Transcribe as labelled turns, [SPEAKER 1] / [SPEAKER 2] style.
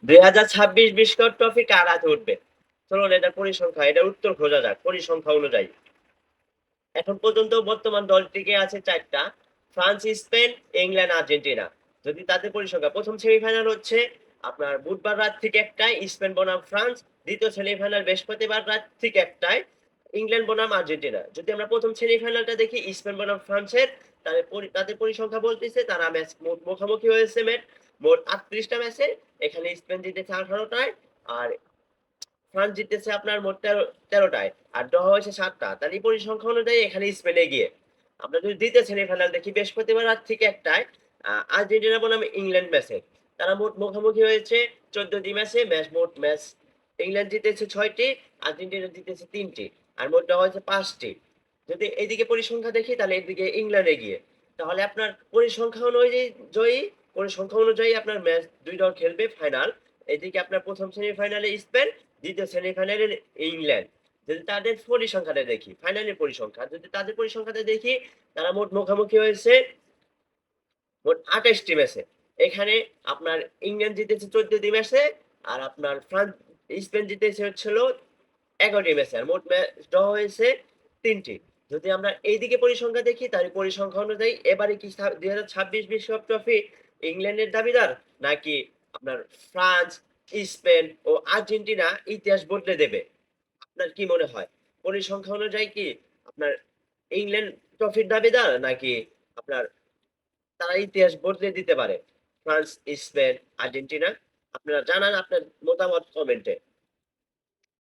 [SPEAKER 1] 2026 বিশ্বকাপ ট্রফি কার হাতে উঠবে? চলুন এটা পরিসংখ্যা, এটার উত্তর খোঁজা যাক পরিসংখ্যা অনুযায়ী। এখন পর্যন্ত বর্তমান দল টিকে আছে 4টা: ফ্রান্স, স্পেন, ইংল্যান্ড, আর্জেন্টিনা। যদি তাদের পরিসংখ্যা, প্রথম সেমিফাইনাল হচ্ছে আপনার বুধবার রাত ঠিক 1টায় স্পেন বনাম ফ্রান্স, দ্বিতীয় সেমিফাইনাল বৃহস্পতিবার রাত ঠিক 1টায় ইংল্যান্ড বনাম আর্জেন্টিনা। যদি আমরা প্রথম সেমিফাইনালটা দেখি স্পেন বনাম ফ্রান্সের, তাহলে তাদের পরিসংখ্যা বলতেছে তারা ম্যাচ মুখোমুখি হয়েছে মোট 38টা ম্যাচে। এখানে স্পেন জিতেছে 18টায়, আর ফ্রান্স জিতেছে আপনার মোট 13টায়, আর ড্র হয়েছে 7টা। তাহলে এই পরিসংখ্যা অনুযায়ী এখানে স্পেন এগিয়ে। আমরা যদি দ্বিতীয় সেমিফাইনাল দেখি বৃহস্পতিবার রাত ঠিক 1টায় আর্জেন্টিনা বনাম ইংল্যান্ড ম্যাচে, তারা মোট মুখোমুখি হয়েছে 14টি ম্যাচে। মোট ম্যাচ ইংল্যান্ড জিতেছে 6টি, আর্জেন্টিনা জিতেছে 3টি, আর মোট ড্র হয়েছে 5টি। যদি এইদিকে পরিসংখ্যা দেখি তাহলে এদিকে ইংল্যান্ড এগিয়ে। তাহলে আপনার পরিসংখ্যা অনুযায়ী জয়ী, পরিসংখ্যা অনুযায়ী আপনার ম্যাচ দুই দল খেলবে ফাইনাল। এদিকে আপনার প্রথম সেমিফাইনালে স্পেন, দ্বিতীয় সেমিফাইনালে ইংল্যান্ড। যদি তাদের পরিসংখ্যাটা দেখি, ফাইনালের পরিসংখ্যা যদি তাদের পরিসংখ্যাটা দেখি, তারা মোট মুখোমুখি হয়েছে মোট 28টি ম্যাচে। এখানে আপনার ইংল্যান্ড জিতেছে 14টি ম্যাচে, আর আপনার ফ্রান্স স্পেন জিতেছে হচ্ছিল 11টি ম্যাচে, আর মোট ম্যাচ ড্র হয়েছে 3টি। যদি আমরা এইদিকে পরিসংখ্যা দেখি তাহলে পরিসংখ্যা অনুযায়ী এবারে কি 2026 বিশ্বকাপ ট্রফি ইংল্যান্ডের দাবিদার, নাকি আপনার ফ্রান্স, স্পেন ও আর্জেন্টিনা ইতিহাস বদলে দেবে? আপনার কি মনে হয় পরিসংখ্যা অনুযায়ী কি আপনার ইংল্যান্ড ট্রফির দাবিদার, নাকি আপনার তারা ইতিহাস বদলে দিতে পারে ফ্রান্স, স্পেন, আর্জেন্টিনা? আপনারা জানান আপনার মতামত কমেন্টে।